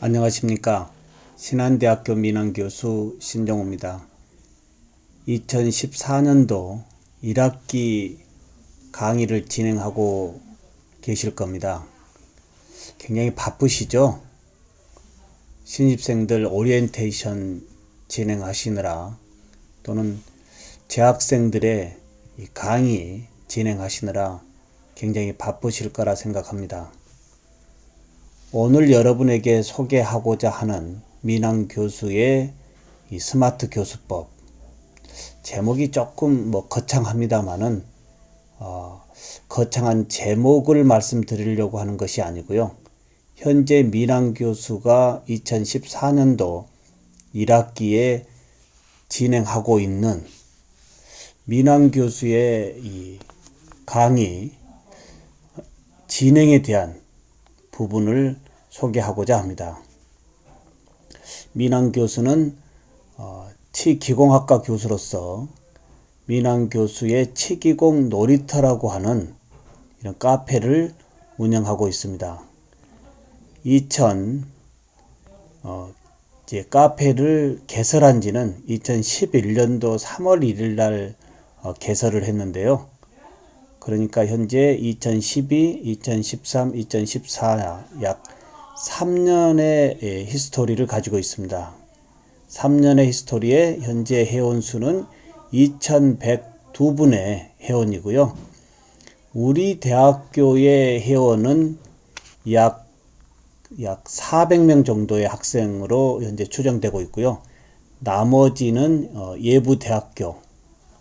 안녕하십니까. 신한대학교 민항교수 신정호입니다. 2014년도 1학기 강의를 진행하고 계실 겁니다. 굉장히 바쁘시죠? 신입생들 오리엔테이션 진행하시느라 또는 재학생들의 강의 진행하시느라 굉장히 바쁘실 거라 생각합니다. 오늘 여러분에게 소개하고자 하는 민항 교수의 이 스마트 교수법, 제목이 조금 거창합니다만은 거창한 제목을 말씀드리려고 하는 것이 아니고요. 현재 민항 교수가 2014년도 1학기에 진행하고 있는 민항 교수의 이 강의 진행에 대한 부분을 소개하고자 합니다. 민항 교수는 치기공학과 교수로서 민항 교수의 치기공 놀이터라고 하는 이런 카페를 운영하고 있습니다. 이제 카페를 개설한 지는 2011년도 3월 1일 날 개설을 했는데요. 그러니까 현재 2012, 2013, 2014 약 3년의 히스토리를 가지고 있습니다. 3년의 히스토리에 현재 회원수는 2102분의 회원이고요. 우리 대학교의 회원은 약 400명 정도의 학생으로 현재 추정되고 있고요. 나머지는 예부대학교,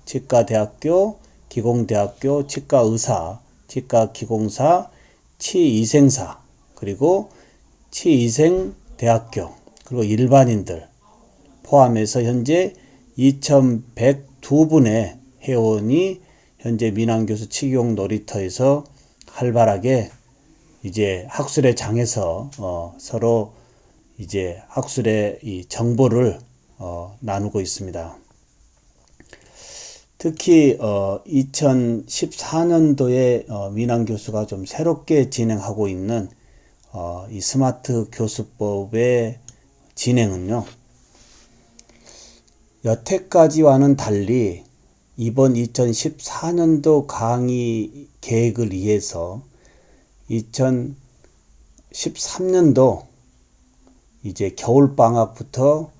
치과대학교, 기공대학교, 치과의사, 치과기공사, 치위생사, 그리고 치위생대학교, 그리고 일반인들 포함해서 현재 2102분의 회원이 현재 민항교수 치기공 놀이터에서 활발하게 이제 학술의 장에서 서로 이제 학술의 이 정보를 나누고 있습니다. 특히 2014년도에 민항 교수가 좀 새롭게 진행하고 있는 이 스마트 교수법의 진행은요. 여태까지와는 달리 이번 2014년도 강의 계획을 위해서 2013년도 이제 겨울방학부터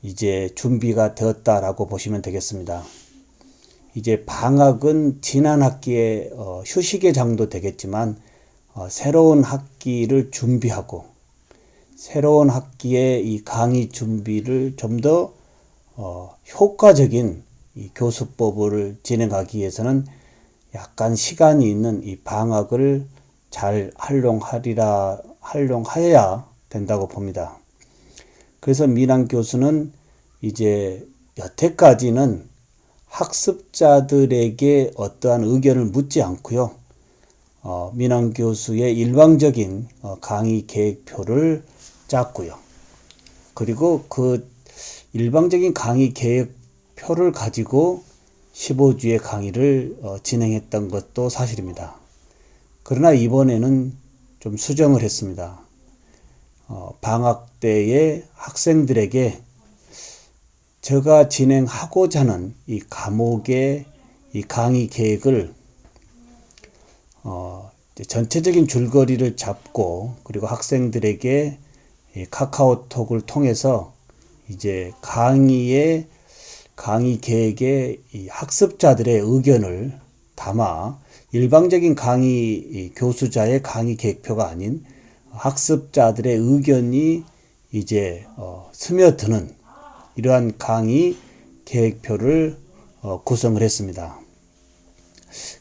이제 준비가 되었다라고 보시면 되겠습니다. 이제 방학은 지난 학기에 휴식의 장도 되겠지만 새로운 학기를 준비하고 새로운 학기에 이 강의 준비를 좀 더 효과적인 이 교수법을 진행하기 위해서는 약간 시간이 있는 이 방학을 잘 활용하여야 된다고 봅니다. 그래서 민항 교수는 이제 여태까지는 학습자들에게 어떠한 의견을 묻지 않고요. 민항 교수의 일방적인 강의 계획표를 짰고요. 그리고 그 일방적인 강의 계획표를 가지고 15주의 강의를 진행했던 것도 사실입니다. 그러나 이번에는 좀 수정을 했습니다. 방학 때에 학생들에게 제가 진행하고자 하는 이 과목의 이 강의 계획을 전체적인 줄거리를 잡고 그리고 학생들에게 이 카카오톡을 통해서 이제 강의 계획에 이 학습자들의 의견을 담아 일방적인 강의 교수자의 강의 계획표가 아닌 학습자들의 의견이 이제 스며드는 이러한 강의 계획표를 구성을 했습니다.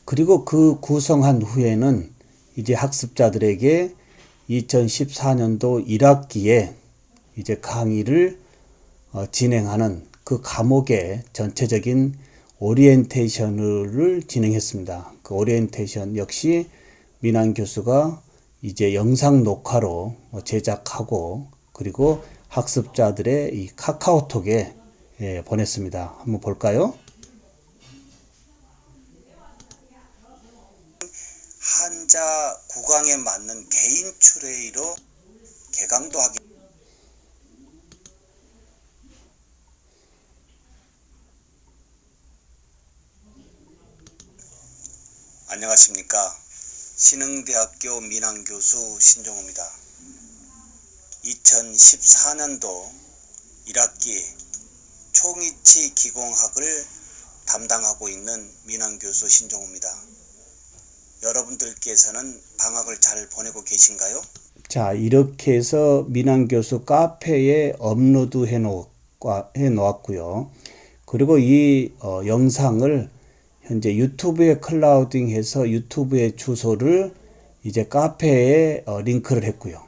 그리고 그 구성한 후에는 이제 학습자들에게 2014년도 1학기에 이제 강의를 진행하는 그 과목의 전체적인 오리엔테이션을 진행했습니다. 그 오리엔테이션 역시 민항 교수가 이제 영상 녹화로 제작하고 그리고 학습자들의 이 카카오톡에 보냈습니다. 한번 볼까요? 한자 구강에 맞는 개인 추레이로 개강도 하기 안녕하십니까. 신흥대학교 민항교수 신종호입니다. 2014년도 1학기 총이치 기공학을 담당하고 있는 민항교수 신종호입니다. 여러분들께서는 방학을 잘 보내고 계신가요? 자, 이렇게 해서 민항교수 카페에 업로드 해 놓았고요. 그리고 이 영상을 현재 유튜브에 클라우딩해서 유튜브의 주소를 이제 카페에 링크를 했고요.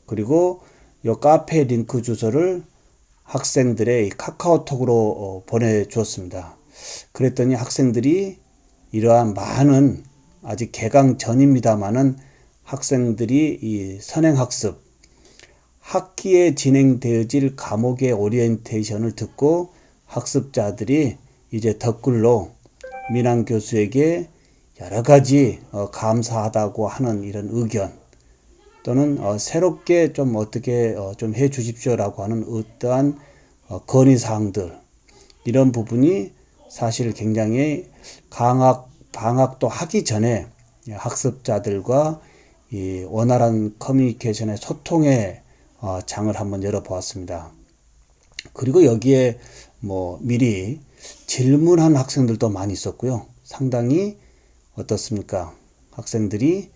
그리고 이 카페 링크 주소를 학생들의 카카오톡으로 보내주었습니다. 그랬더니 학생들이 이러한 많은, 아직 개강 전입니다만은 학생들이 이 선행학습, 학기에 진행되어질 과목의 오리엔테이션을 듣고 학습자들이 이제 댓글로 민항 교수에게 여러 가지 감사하다고 하는 이런 의견, 또는 새롭게 좀 어떻게 좀 해 주십시오라고 하는 어떠한 건의사항들, 이런 부분이 사실 굉장히 방학도 하기 전에 학습자들과 이 원활한 커뮤니케이션의 소통의 장을 한번 열어보았습니다. 그리고 여기에 미리 질문한 학생들도 많이 있었고요. 상당히 어떻습니까? 학생들이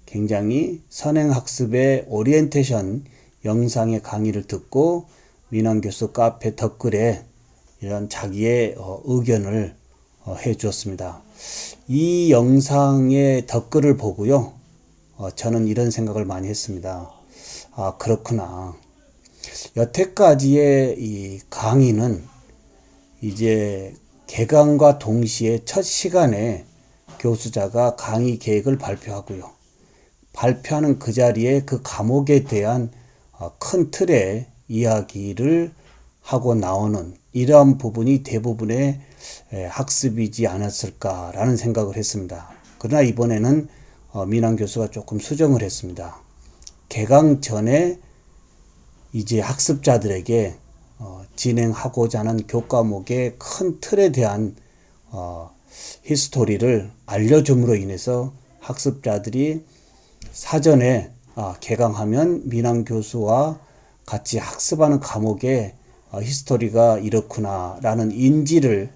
굉장히 선행학습의 오리엔테이션 영상의 강의를 듣고 민항교수 카페 댓글에 이런 자기의 의견을 해 주었습니다. 이 영상의 댓글을 보고요. 저는 이런 생각을 많이 했습니다. 아, 그렇구나. 여태까지의 이 강의는 이제 개강과 동시에 첫 시간에 교수자가 강의 계획을 발표하고요. 발표하는 그 자리에 그 과목에 대한 큰 틀의 이야기를 하고 나오는 이러한 부분이 대부분의 학습이지 않았을까라는 생각을 했습니다. 그러나 이번에는 민항 교수가 조금 수정을 했습니다. 개강 전에 이제 학습자들에게 진행하고자 하는 교과목의 큰 틀에 대한 히스토리를 알려줌으로 인해서 학습자들이 사전에 개강하면 민항 교수와 같이 학습하는 과목의 히스토리가 이렇구나 라는 인지를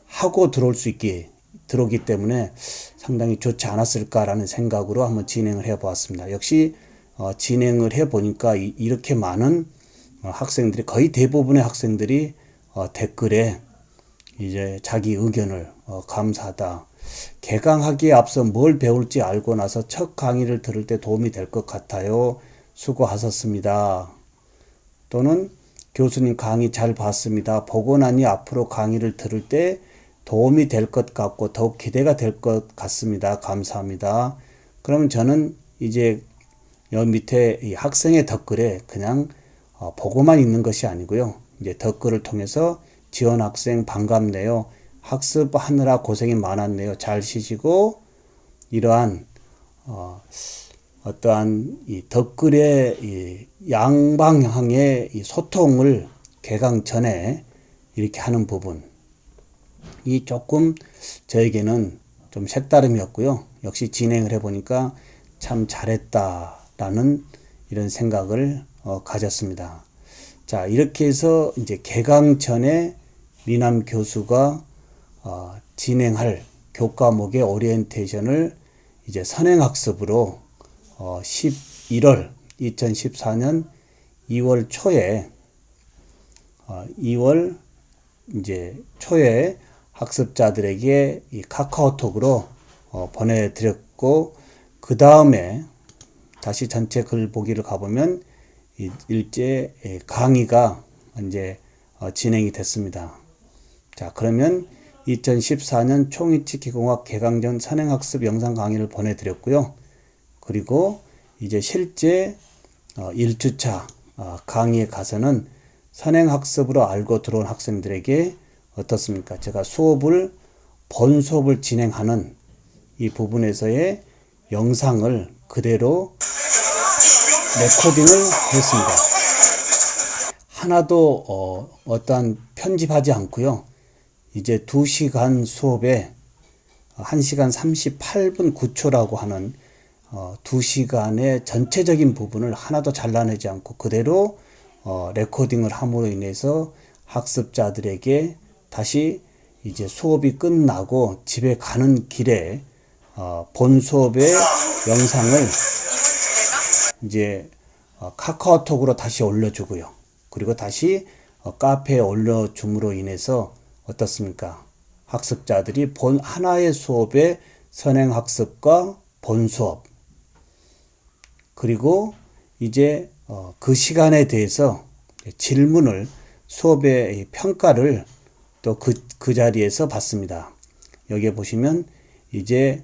하고 들어오기 때문에 상당히 좋지 않았을까라는 생각으로 한번 진행을 해 보았습니다. 역시 진행을 해 보니까 이렇게 많은 학생들이, 거의 대부분의 학생들이 댓글에 이제 자기 의견을 감사하다. 개강하기에 앞서 뭘 배울지 알고 나서 첫 강의를 들을 때 도움이 될 것 같아요. 수고하셨습니다. 또는 교수님 강의 잘 봤습니다. 보고 나니 앞으로 강의를 들을 때 도움이 될 것 같고 더욱 기대가 될 것 같습니다. 감사합니다. 그러면 저는 이제 여기 밑에 이 학생의 댓글에 그냥 보고만 있는 것이 아니고요. 이제 댓글을 통해서 지원 학생 반갑네요. 학습하느라 고생이 많았네요. 잘 쉬시고, 이러한 어떠한 이 댓글의 이 양방향의 이 소통을 개강 전에 이렇게 하는 부분, 이 조금 저에게는 좀 색다름이었고요. 역시 진행을 해보니까 참 잘했다라는 이런 생각을 가졌습니다. 자, 이렇게 해서 이제 개강 전에 민항 교수가 진행할 교과목의 오리엔테이션을 이제 선행학습으로 2014년 2월 초에 이제 초에 학습자들에게 이 카카오톡으로 보내드렸고, 그 다음에 다시 전체 글 보기를 가보면 일제 강의가 이제 진행이 됐습니다. 자, 그러면 2014년 총이치 기공학 개강전 선행학습 영상 강의를 보내드렸고요. 그리고 이제 실제 1주차 강의에 가서는 선행학습으로 알고 들어온 학생들에게 어떻습니까? 제가 본 수업을 진행하는 이 부분에서의 영상을 그대로 레코딩을 했습니다. 하나도 어떠한 편집하지 않고요. 이제 2시간 수업에 1시간 38분 9초라고 하는 2시간의 전체적인 부분을 하나도 잘라내지 않고 그대로 레코딩을 함으로 인해서 학습자들에게 다시 이제 수업이 끝나고 집에 가는 길에 본 수업의 영상을 이제 카카오톡으로 다시 올려주고요. 그리고 다시 카페에 올려줌으로 인해서 어떻습니까? 학습자들이 하나의 수업의 선행학습과 본 수업, 그리고 이제 그 시간에 대해서 질문을, 수업의 평가를 또 그 자리에서 받습니다. 여기에 보시면 이제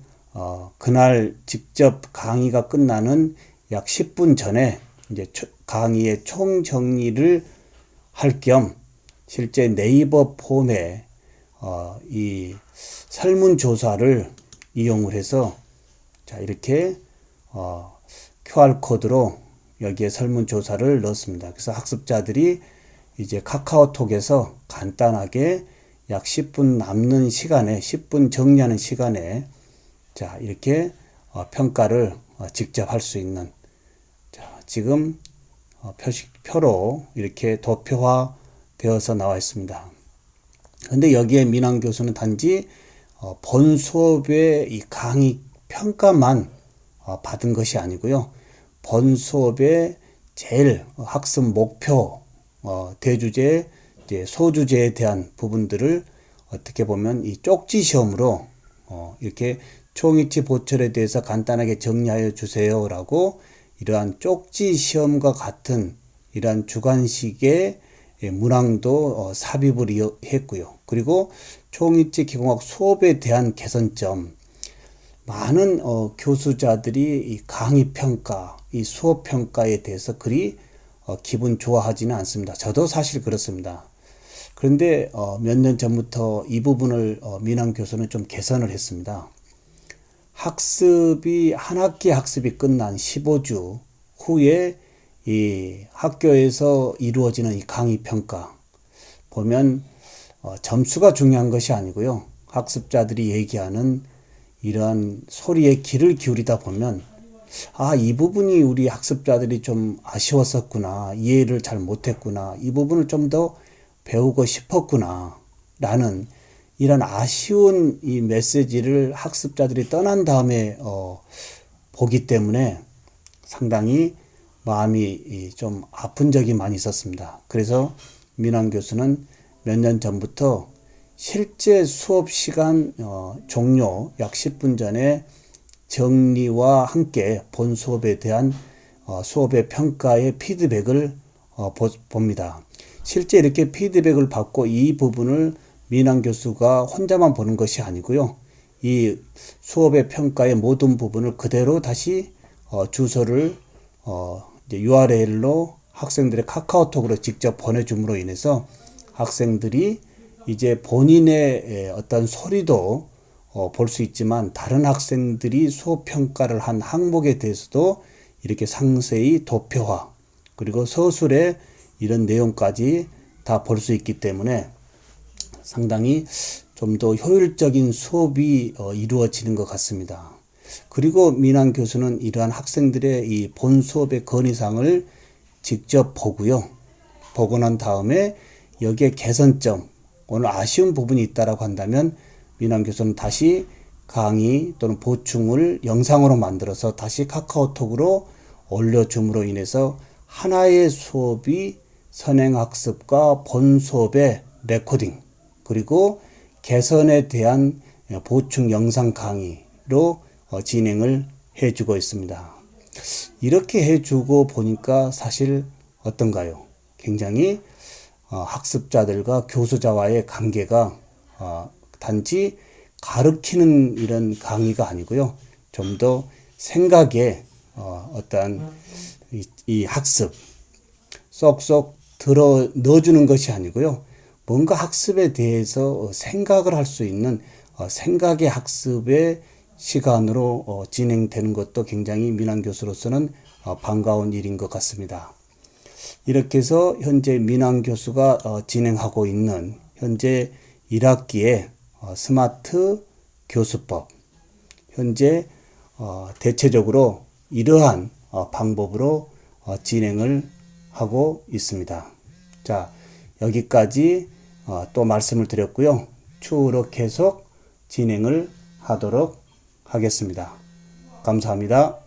그날 직접 강의가 끝나는 약 10분 전에 이제 강의의 총 정리를 할 겸 실제 네이버 폼에 이 설문조사를 이용을 해서 자 이렇게 QR코드로 여기에 설문조사를 넣었습니다. 그래서 학습자들이 이제 카카오톡에서 간단하게 약 10분 남는 시간에 10분 정리하는 시간에 자 이렇게 평가를 직접 할 수 있는 자 지금 표로 이렇게 도표화 되어서 나와 있습니다. 근데 여기에 민환 교수는 단지 본 수업의 이 강의 평가만 받은 것이 아니고요. 본 수업의 제일 학습 목표, 대주제, 이제 소주제에 대한 부분들을 어떻게 보면 이 쪽지 시험으로 이렇게 총이치 보철에 대해서 간단하게 정리하여 주세요라고 이러한 쪽지 시험과 같은 이러한 주관식의 문항도 삽입을 했고요. 그리고 총이치 기공학 수업에 대한 개선점, 많은 교수자들이 이 강의 평가, 이 수업 평가에 대해서 그리 기분 좋아하지는 않습니다. 저도 사실 그렇습니다. 그런데 몇 년 전부터 이 부분을 민환 교수는 좀 개선을 했습니다. 학습이 한 학기 학습이 끝난 15주 후에 이 학교에서 이루어지는 이 강의 평가 보면 점수가 중요한 것이 아니고요. 학습자들이 얘기하는 이러한 소리에 귀를 기울이다 보면 이 부분이 우리 학습자들이 좀 아쉬웠었구나, 이해를 잘 못했구나, 이 부분을 좀 더 배우고 싶었구나 라는 이런 아쉬운 이 메시지를 학습자들이 떠난 다음에 보기 때문에 상당히 마음이 좀 아픈 적이 많이 있었습니다. 그래서 민환 교수는 몇 년 전부터 실제 수업 시간 종료 약 10분 전에 정리와 함께 본 수업에 대한 수업의 평가의 피드백을 봅니다. 실제 이렇게 피드백을 받고 이 부분을 민환 교수가 혼자만 보는 것이 아니고요. 이 수업의 평가의 모든 부분을 그대로 다시 주소를 이제 URL로 학생들의 카카오톡으로 직접 보내줌으로 인해서 학생들이 이제 본인의 어떤 소리도 볼 수 있지만 다른 학생들이 수업 평가를 한 항목에 대해서도 이렇게 상세히 도표화 그리고 서술에 이런 내용까지 다 볼 수 있기 때문에 상당히 좀 더 효율적인 수업이 이루어지는 것 같습니다. 그리고 민환 교수는 이러한 학생들의 이 본 수업의 건의사항을 직접 보고요. 보고 난 다음에 여기에 개선점, 오늘 아쉬운 부분이 있다라고 한다면 민환 교수는 다시 강의 또는 보충을 영상으로 만들어서 다시 카카오톡으로 올려줌으로 인해서 하나의 수업이 선행학습과 본 수업의 레코딩 그리고 개선에 대한 보충 영상 강의로 진행을 해주고 있습니다. 이렇게 해주고 보니까 사실 어떤가요? 굉장히 학습자들과 교수자와의 관계가 단지 가르치는 이런 강의가 아니고요. 좀 더 생각에 어떤 이 학습 쏙쏙 넣어주는 것이 아니고요. 뭔가 학습에 대해서 생각을 할 수 있는 생각의 학습의 시간으로 진행되는 것도 굉장히 민환 교수로서는 반가운 일인 것 같습니다. 이렇게 해서 현재 민환 교수가 진행하고 있는 현재 1학기에 스마트 교수법. 현재 대체적으로 이러한 방법으로 진행을 하고 있습니다. 자, 여기까지 또 말씀을 드렸고요. 추후로 계속 진행을 하도록 하겠습니다. 감사합니다.